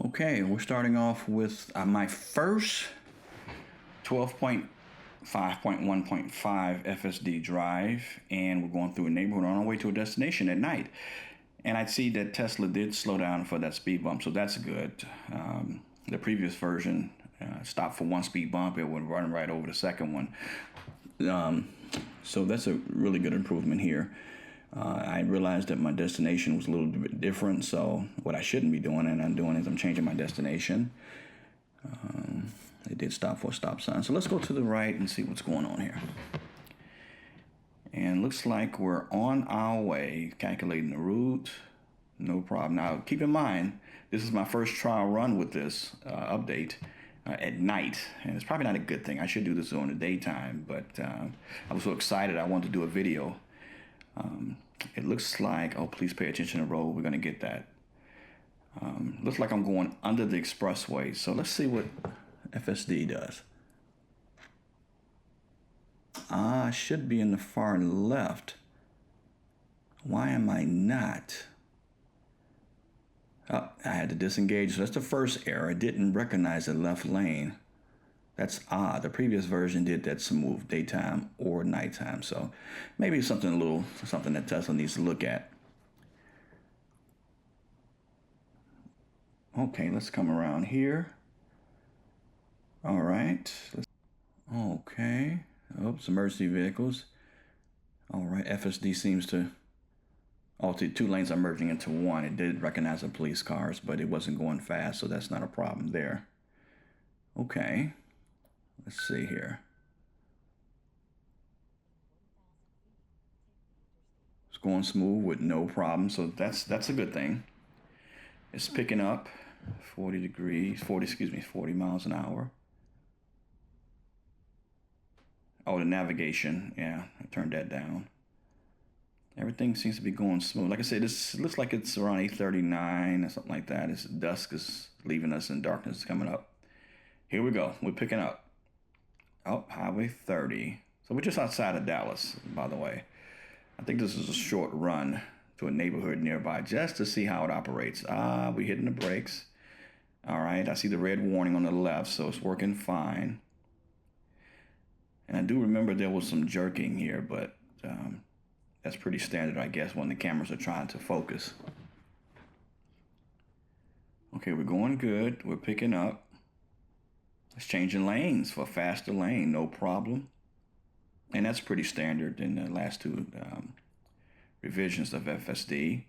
Okay, we're starting off with my first 12.5.1.5 FSD drive, and we're going through a neighborhood on our way to a destination at night. And I see that Tesla did slow down for that speed bump, so that's good. The previous version stopped for one speed bump, it would run right over the second one. So that's a really good improvement here. I realized that my destination was a little bit different, so what I shouldn't be doing, and I'm doing, is I'm changing my destination. It did stop for a stop sign, so let's go to the right and see what's going on here. And looks like we're on our way, calculating the route, no problem. Now, keep in mind, this is my first trial run with this update at night, and it's probably not a good thing. I should do this during the daytime, but I was so excited I wanted to do a video. It looks like, oh, please pay attention to the road. We're going to get that. Looks like I'm going under the expressway. So let's see what FSD does. I should be in the far left. Why am I not? Oh, I had to disengage. So that's the first error. It didn't recognize the left lane. That's odd. The previous version did that smooth daytime or nighttime. So maybe something that Tesla needs to look at. Okay, let's come around here. All right. Okay. Oops, emergency vehicles. All right, FSD seems to... Oh, the two lanes are merging into one. It did recognize the police cars, but it wasn't going fast, so that's not a problem there. Okay. Let's see here. It's going smooth with no problem, so that's a good thing. It's picking up 40 miles an hour. Oh, the navigation, yeah, I turned that down. Everything seems to be going smooth. Like I said, this looks like it's around 8:39 or something like that. It's dusk is leaving us and darkness is coming up. Here we go. We're picking up. Oh, Highway 30. So we're just outside of Dallas, by the way. I think this is a short run to a neighborhood nearby just to see how it operates. We're hitting the brakes. All right, I see the red warning on the left, so it's working fine. And I do remember there was some jerking here, but that's pretty standard, I guess, when the cameras are trying to focus. Okay, we're going good. We're picking up. It's changing lanes for a faster lane, no problem. And that's pretty standard in the last two revisions of FSD.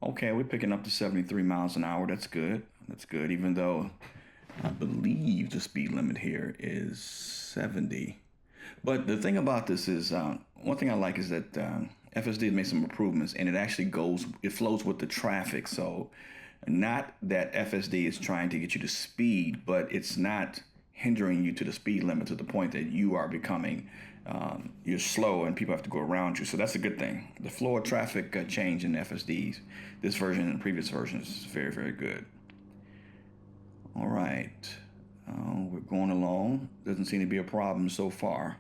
Okay, we're picking up to 73 miles an hour. That's good. That's good, even though I believe the speed limit here is 70. But the thing about this is, one thing I like is that FSD has made some improvements, and it flows with the traffic. So not that FSD is trying to get you to speed, but it's not hindering you to the speed limit to the point that you are becoming, you're slow and people have to go around you. So that's a good thing. The flow of traffic change in FSDs, this version and the previous version, is very, very good. All right, we're going along. Doesn't seem to be a problem so far.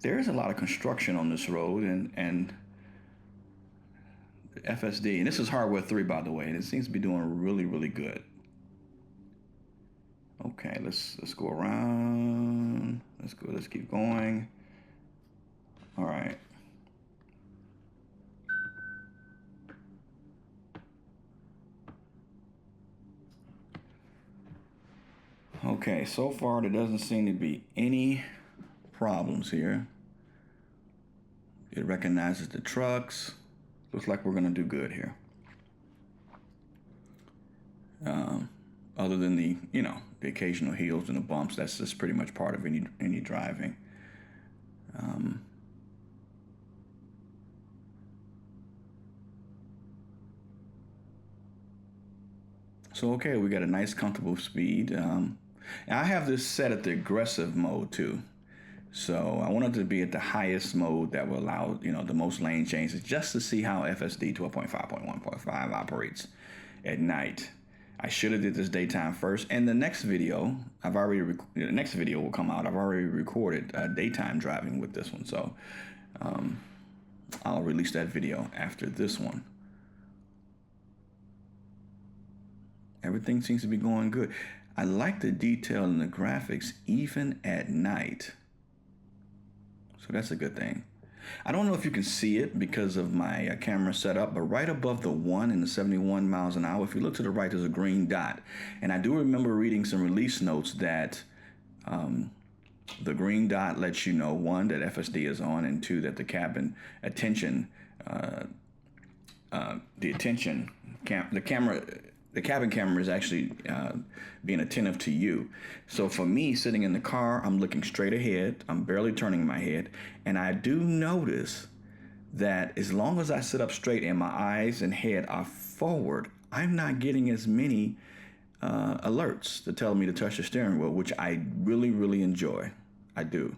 There is a lot of construction on this road, and the FSD, and this is hardware 3, by the way, and it seems to be doing really, really good. Okay, let's go around. Let's keep going. All right. Okay, so far there doesn't seem to be any problems here. It recognizes the trucks. Looks like we're gonna do good here. Other than the occasional hills and the bumps, that's just pretty much part of any driving. So okay, we got a nice comfortable speed. I have this set at the aggressive mode too. So I wanted to be at the highest mode that will allow the most lane changes, just to see how FSD 12.5.1.5 operates at night. I should have did this daytime first, and the next video the next video will come out. I've already recorded daytime driving with this one, so I'll release that video after this one. Everything seems to be going good. I like the detail in the graphics even at night. So that's a good thing. I don't know if you can see it because of my camera setup, but right above the 1 and the 71 miles an hour, if you look to the right, there's a green dot. And I do remember reading some release notes that the green dot lets you know, one, that FSD is on, and two, that the cabin attention, the cabin camera is actually being attentive to you. So for me, sitting in the car, I'm looking straight ahead. I'm barely turning my head. And I do notice that as long as I sit up straight and my eyes and head are forward, I'm not getting as many alerts to tell me to touch the steering wheel, which I really, really enjoy. I do.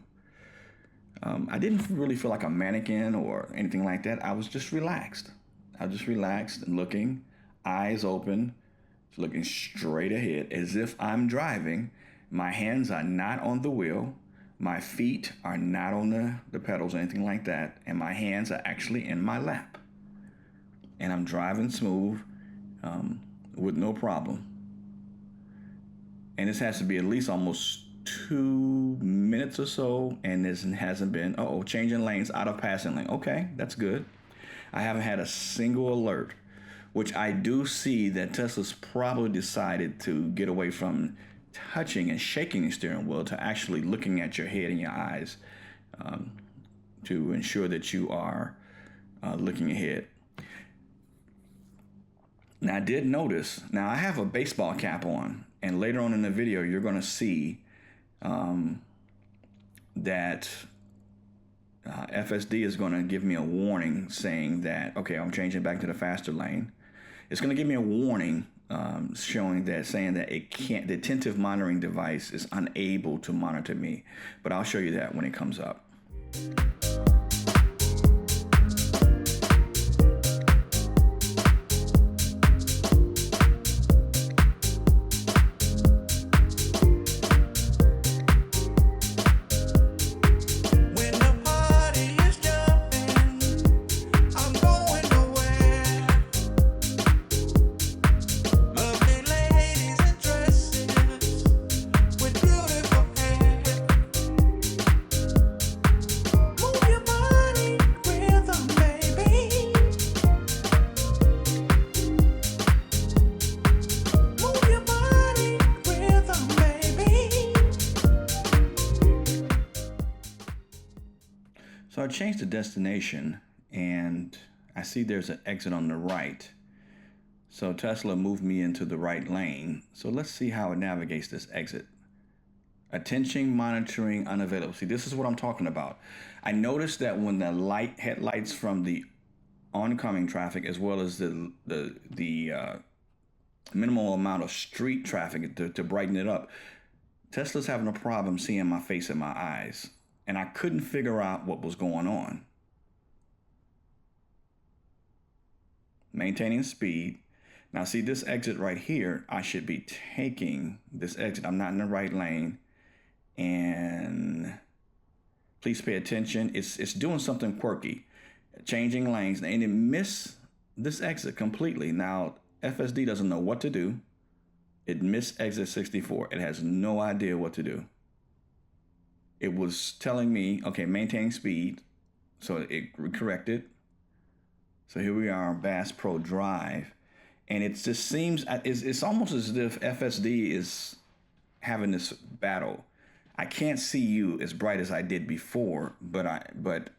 I didn't really feel like a mannequin or anything like that. I was just relaxed. I was just relaxed and looking, eyes open, looking straight ahead as if I'm driving. My hands are not on the wheel. My feet are not on the pedals or anything like that. And my hands are actually in my lap. And I'm driving smooth with no problem. And this has to be at least almost 2 minutes or so. And this hasn't been, changing lanes out of passing lane. Okay, that's good. I haven't had a single alert, which I do see that Tesla's probably decided to get away from touching and shaking the steering wheel to actually looking at your head and your eyes to ensure that you are looking ahead. Now, I did notice, now I have a baseball cap on, and later on in the video, you're going to see that FSD is going to give me a warning saying that, okay, I'm changing back to the faster lane. It's going to give me a warning saying that the attentive monitoring device is unable to monitor me. But I'll show you that when it comes up. So I changed the destination, and I see there's an exit on the right. So Tesla moved me into the right lane. So let's see how it navigates this exit. Attention monitoring unavailable. See, this is what I'm talking about. I noticed that when the headlights from the oncoming traffic, as well as the minimal amount of street traffic to brighten it up, Tesla's having a problem seeing my face and my eyes. And I couldn't figure out what was going on. Maintaining speed. Now see this exit right here, I should be taking this exit. I'm not in the right lane. And please pay attention. It's doing something quirky. Changing lanes. And it missed this exit completely. Now FSD doesn't know what to do. It missed exit 64. It has no idea what to do. It was telling me, okay, maintaining speed. So it corrected. So here we are on Bass Pro Drive. And it just seems, it's almost as if FSD is having this battle. I can't see you as bright as I did before, but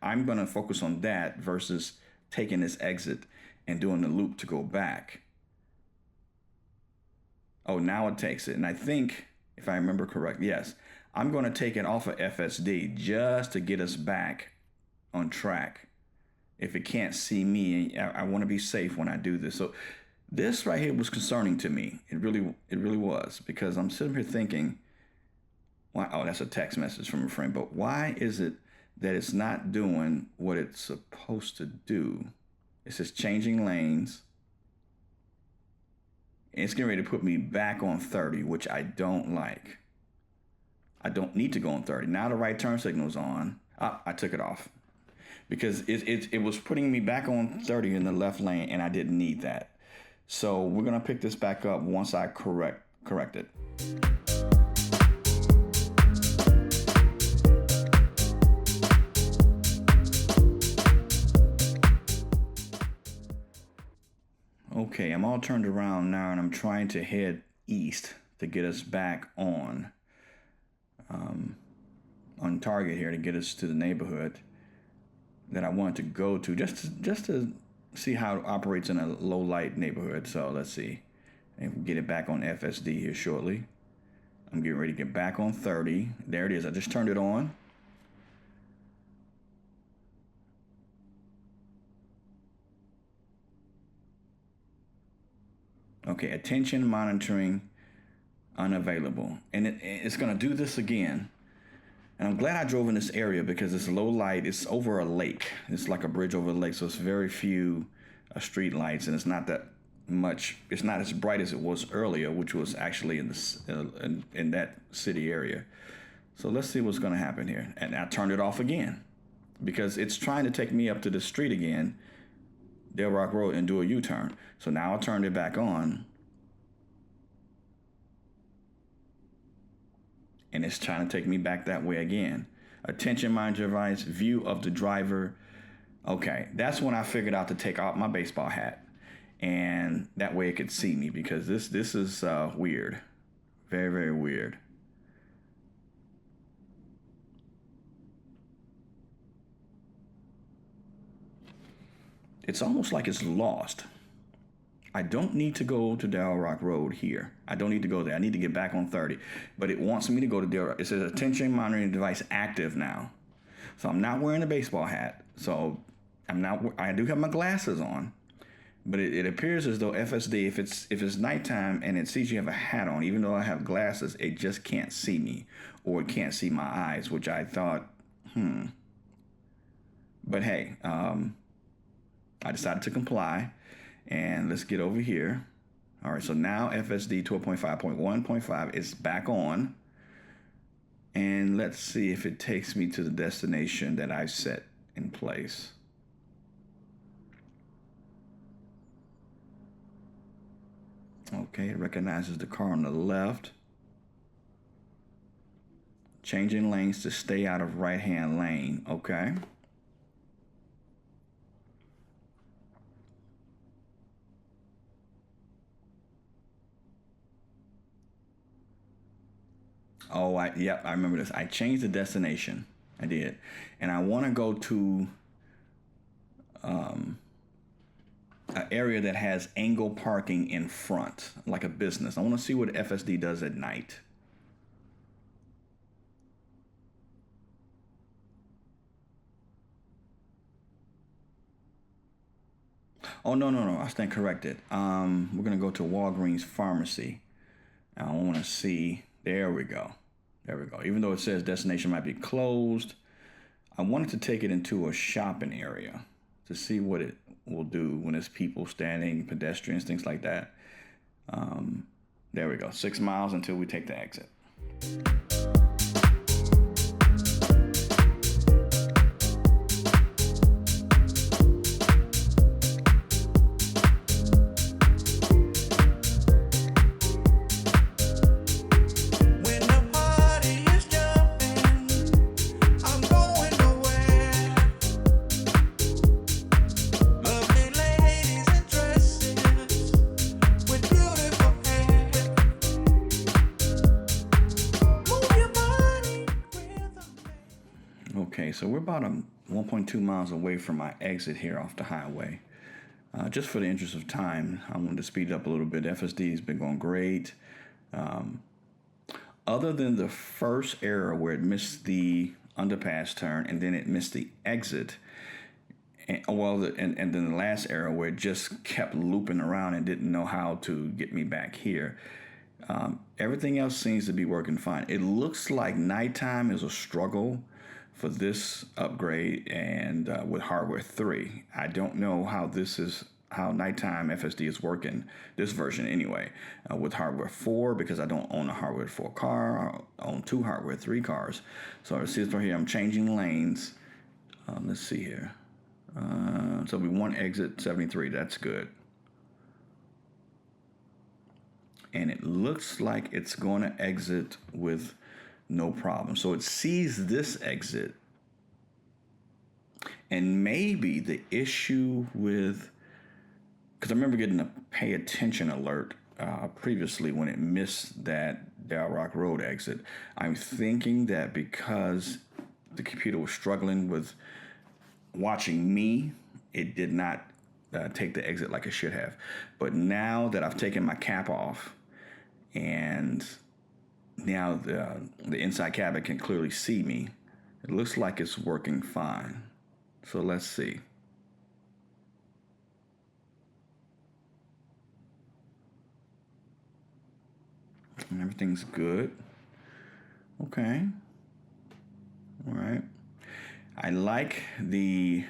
I'm going to focus on that versus taking this exit and doing the loop to go back. Oh, now it takes it. And I think, if I remember correct, yes, I'm going to take it off of FSD just to get us back on track. If it can't see me, I want to be safe when I do this. So this right here was concerning to me. It really was, because I'm sitting here thinking, why? Oh, that's a text message from a friend. But why is it that it's not doing what it's supposed to do? It says changing lanes. And it's getting ready to put me back on 30, which I don't like. I don't need to go on 30. Now the right turn signal is on. I took it off because it was putting me back on 30 in the left lane, and I didn't need that. So we're gonna pick this back up once I correct it. Okay, I'm all turned around now, and I'm trying to head east to get us back on target here, to get us to the neighborhood that I want to go to, just to see how it operates in a low light neighborhood. So let's see, and we'll get it back on FSD here shortly. I'm getting ready to get back on 30. There it is. I just turned it on. Okay, attention monitoring unavailable, and it's going to do this again. And I'm glad I drove in this area because it's low light. It's over a lake. It's like a bridge over a lake, so it's very few street lights, and it's not that much. It's not as bright as it was earlier, which was actually in that city area. So let's see what's going to happen here. And I turned it off again because it's trying to take me up to the street again, Del Rock Road, and do a U-turn. So now I turned it back on, and it's trying to take me back that way again. Attention monitor device, view of the driver. Okay, that's when I figured out to take out my baseball hat, and that way it could see me, because this is weird, very, very weird. It's almost like it's lost. I don't need to go to Del Rock Road here. I don't need to go there. I need to get back on 30. But it wants me to go to Del Rock. It says attention monitoring device active now. So I'm not wearing a baseball hat. So I do have my glasses on. But it appears as though FSD, if it's nighttime and it sees you have a hat on, even though I have glasses, it just can't see me, or it can't see my eyes, which I thought, But hey, I decided to comply. And let's get over here. All right, so now FSD 12.5.1.5 is back on. And let's see if it takes me to the destination that I've set in place. Okay, it recognizes the car on the left. Changing lanes to stay out of right-hand lane. Okay. Oh, I remember this. I changed the destination. I did. And I want to go to an area that has angle parking in front, like a business. I want to see what FSD does at night. Oh, no. I stand corrected. We're going to go to Walgreens Pharmacy. I want to see. There we go. Even though it says destination might be closed, I wanted to take it into a shopping area to see what it will do when there's people standing, pedestrians, things like that. There we go. 6 miles until we take the exit. Okay, so we're about 1.2 miles away from my exit here off the highway. Just for the interest of time, I wanted to speed it up a little bit. FSD has been going great. Other than the first error where it missed the underpass turn and then it missed the exit, and then the last error where it just kept looping around and didn't know how to get me back here. Everything else seems to be working fine. It looks like nighttime is a struggle for this upgrade and with hardware 3. I don't know how nighttime FSD is working, this version anyway, with hardware 4, because I don't own a hardware 4 car. I own 2 hardware 3 cars. So I see this right here, I'm changing lanes. Let's see here. So we want exit 73, that's good. and it looks like it's going to exit with no problem. So it sees this exit, and maybe the issue with, because I remember getting a pay attention alert previously when it missed that Dow Rock Road exit. I'm thinking that because the computer was struggling with watching me, it did not take the exit like it should have. But now that I've taken my cap off, and now the inside cabin can clearly see me, it looks like it's working fine. So let's see. And everything's good. Okay. All right. I like the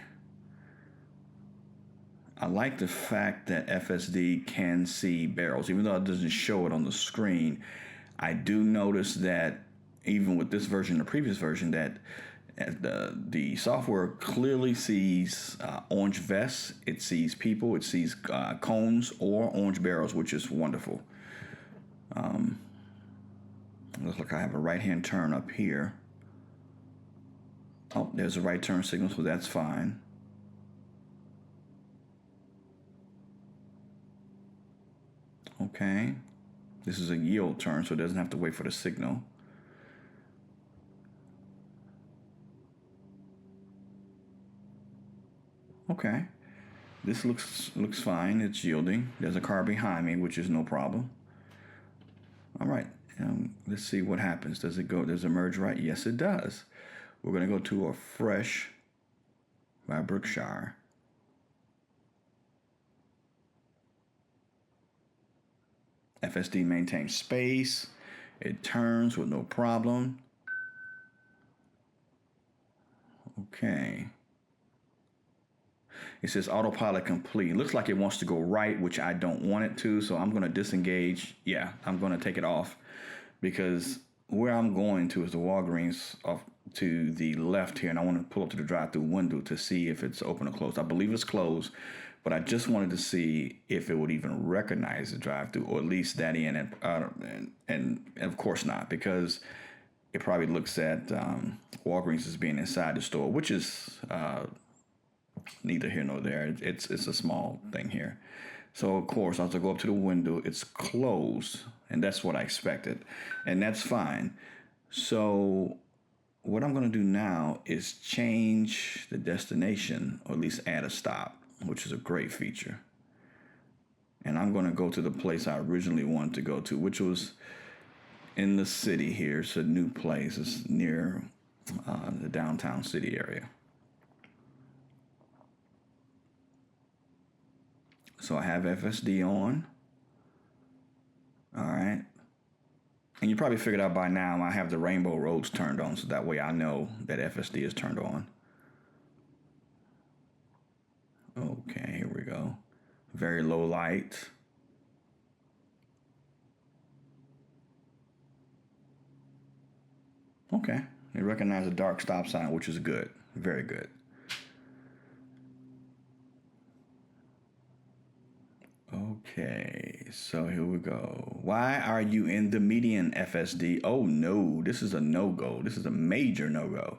fact that FSD can see barrels, even though it doesn't show it on the screen. I do notice that even with this version, the previous version, that the software clearly sees orange vests, it sees people, it sees cones or orange barrels, which is wonderful. Looks like I have a right-hand turn up here. Oh, there's a right turn signal, so that's fine. Okay. This is a yield turn, so it doesn't have to wait for the signal. Okay. This looks fine. It's yielding. There's a car behind me, which is no problem. All right. Let's see what happens. Does it go? Does it merge right? Yes, it does. We're going to go to a fresh by Brookshire. FSD maintains space. It turns with no problem. Okay. It says autopilot complete. It looks like it wants to go right, which I don't want it to, so I'm going to disengage. Yeah, I'm going to take it off because where I'm going to is the Walgreens off to the left here, and I want to pull up to the drive-through window to see if it's open or closed. I believe it's closed, but I just wanted to see if it would even recognize the drive-through, or at least that in, and of course not, because it probably looks at Walgreens as being inside the store, which is neither here nor there. It's a small thing here. So of course, as I go up to the window, it's closed, and that's what I expected, and that's fine. So what I'm going to do now is change the destination, or at least add a stop, which is a great feature. And I'm going to go to the place I originally wanted to go to, which was in the city here. It's a new place. It's near the downtown city area. So I have FSD on. All right. And you probably figured out by now I have the rainbow roads turned on, so that way I know that FSD is turned on. Okay, here we go. Very low light. Okay, they recognize a dark stop sign, which is good. Very good. Okay, so here we go. Why are you in the median, FSD? Oh no, this is a no-go. This is a major no-go.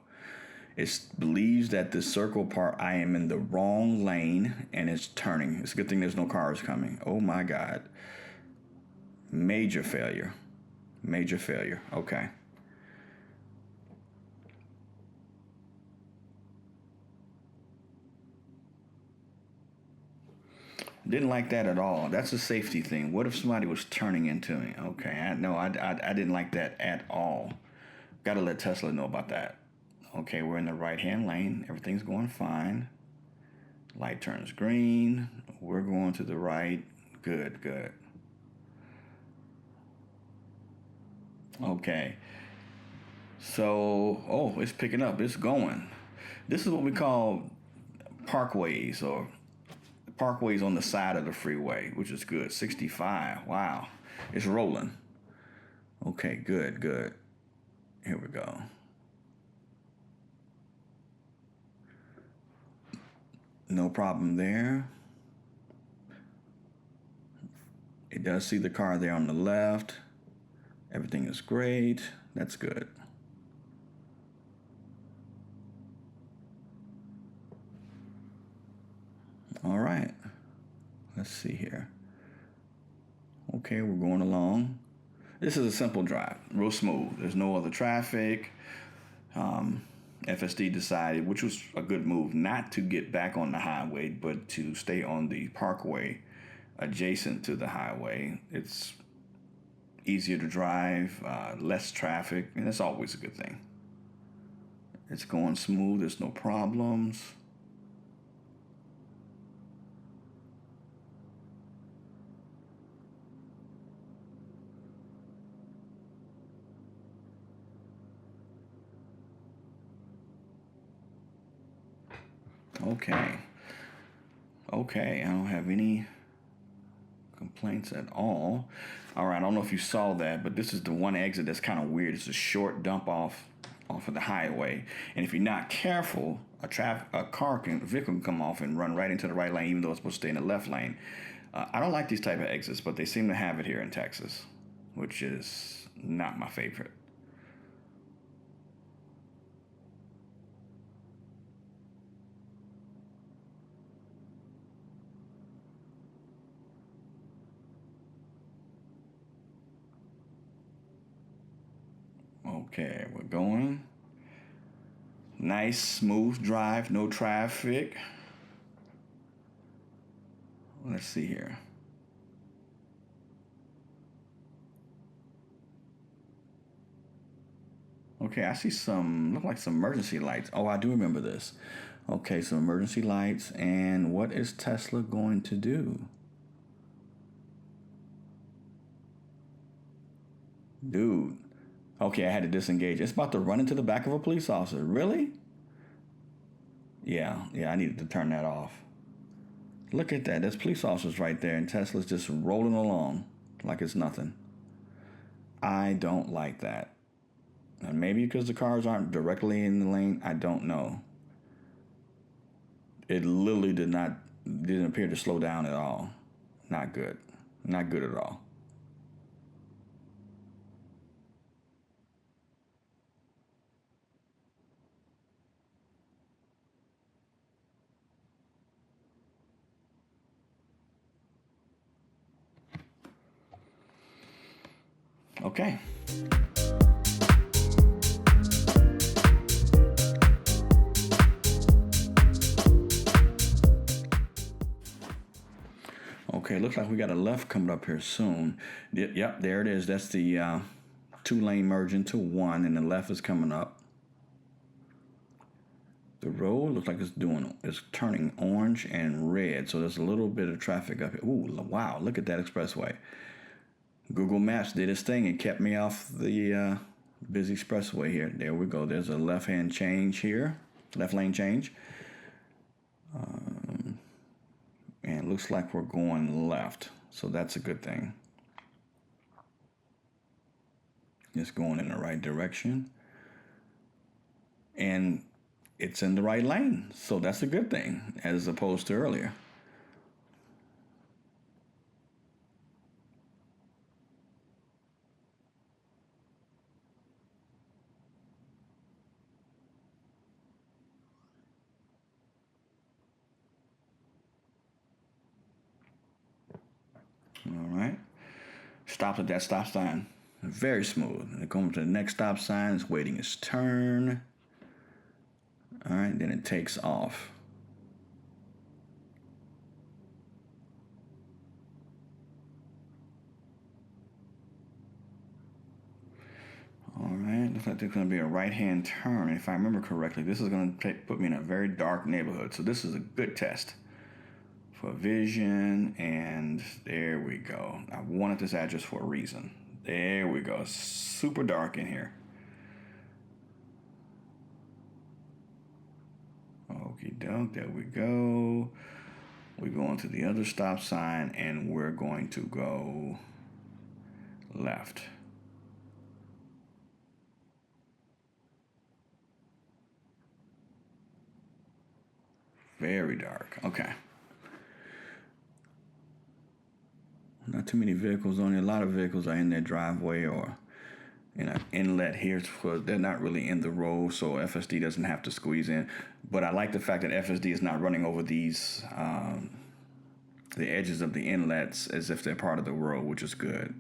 It believes that the circle part, I am in the wrong lane, and it's turning. It's a good thing there's no cars coming. Oh my God. Major failure. Major failure. Okay. Didn't like that at all. That's a safety thing. What if somebody was turning into me? Okay, I didn't like that at all. Got to let Tesla know about that. Okay, we're in the right-hand lane. Everything's going fine. Light turns green. We're going to the right. Good, good. Okay. So, oh, it's picking up. It's going. This is what we call parkways, or parkways on the side of the freeway, which is good. 65. Wow. It's rolling. Okay, good, good. Here we go. No problem there. It does see the car there on the left. Everything is great. That's good. All right. Let's see here. Okay, we're going along. This is a simple drive, real smooth. There's no other traffic. FSD decided, which was a good move, not to get back on the highway, but to stay on the parkway adjacent to the highway. It's easier to drive, less traffic, and that's always a good thing. It's going smooth. There's no problems. Okay. Okay, I don't have any complaints at all. All right, I don't know if you saw that, but this is the one exit that's kind of weird. It's a short dump off of the highway, and if you're not careful, a vehicle can come off and run right into the right lane, even though it's supposed to stay in the left lane. I don't like these type of exits, but they seem to have it here in Texas, which is not my favorite. Okay, we're going. Nice, smooth drive, no traffic. Let's see here. Okay, I see look like some emergency lights. Oh, I do remember this. Okay, some emergency lights. And what is Tesla going to do? Dude. Okay, I had to disengage. It's about to run into the back of a police officer. Really? Yeah, I needed to turn that off. Look at that. There's police officers right there, and Tesla's just rolling along like it's nothing. I don't like that. And maybe because the cars aren't directly in the lane, I don't know. It literally didn't appear to slow down at all. Not good. Not good at all. Okay. Okay, looks like we got a left coming up here soon. Yep, there it is. That's the two-lane merge into one, and the left is coming up. The road looks like it's turning orange and red, so there's a little bit of traffic up here. Ooh, wow, look at that expressway. Google Maps did its thing and kept me off the busy expressway here. There we go. There's a left-hand change here, left lane change. And it looks like we're going left, so that's a good thing. It's going in the right direction. And it's in the right lane, so that's a good thing, as opposed to earlier. All right. Stops at that stop sign. Very smooth. And going to the next stop sign. It's waiting its turn. All right, then it takes off. All right, looks like there's going to be a right-hand turn. If I remember correctly, this is going to put me in a very dark neighborhood. So this is a good test for vision, and there we go. I wanted this address for a reason. There we go. Super dark in here. Okie doke, there we go. We're going to the other stop sign, and we're going to go left. Very dark. Okay. Not too many vehicles on it. A lot of vehicles are in their driveway or inlet here. For they're not really in the road, so FSD doesn't have to squeeze in. But I like the fact that FSD is not running over these the edges of the inlets as if they're part of the road, which is good.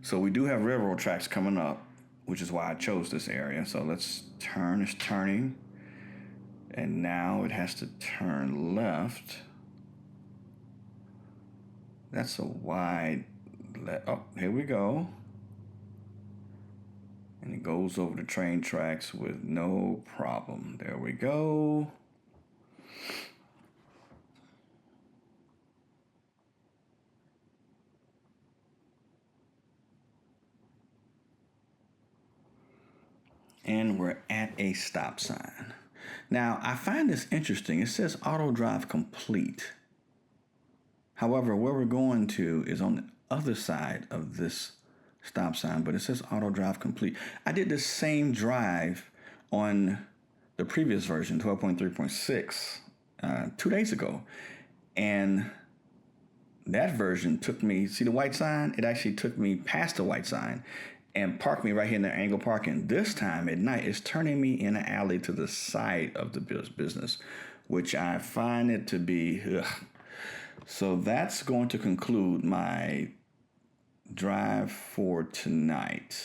So we do have railroad tracks coming up, which is why I chose this area. So let's turn. It's turning, and now it has to turn left. That's a wide oh, here we go. And it goes over the train tracks with no problem. There we go. And we're at a stop sign. Now, I find this interesting. It says auto drive complete. However, where we're going to is on the other side of this stop sign, but it says auto drive complete. I did the same drive on the previous version, 12.3.6, 2 days ago. And that version took me, see the white sign? It actually took me past the white sign and parked me right here in the angle parking. This time at night, it's turning me in an alley to the side of the business, which I find it to be, ugh. So that's going to conclude my drive for tonight.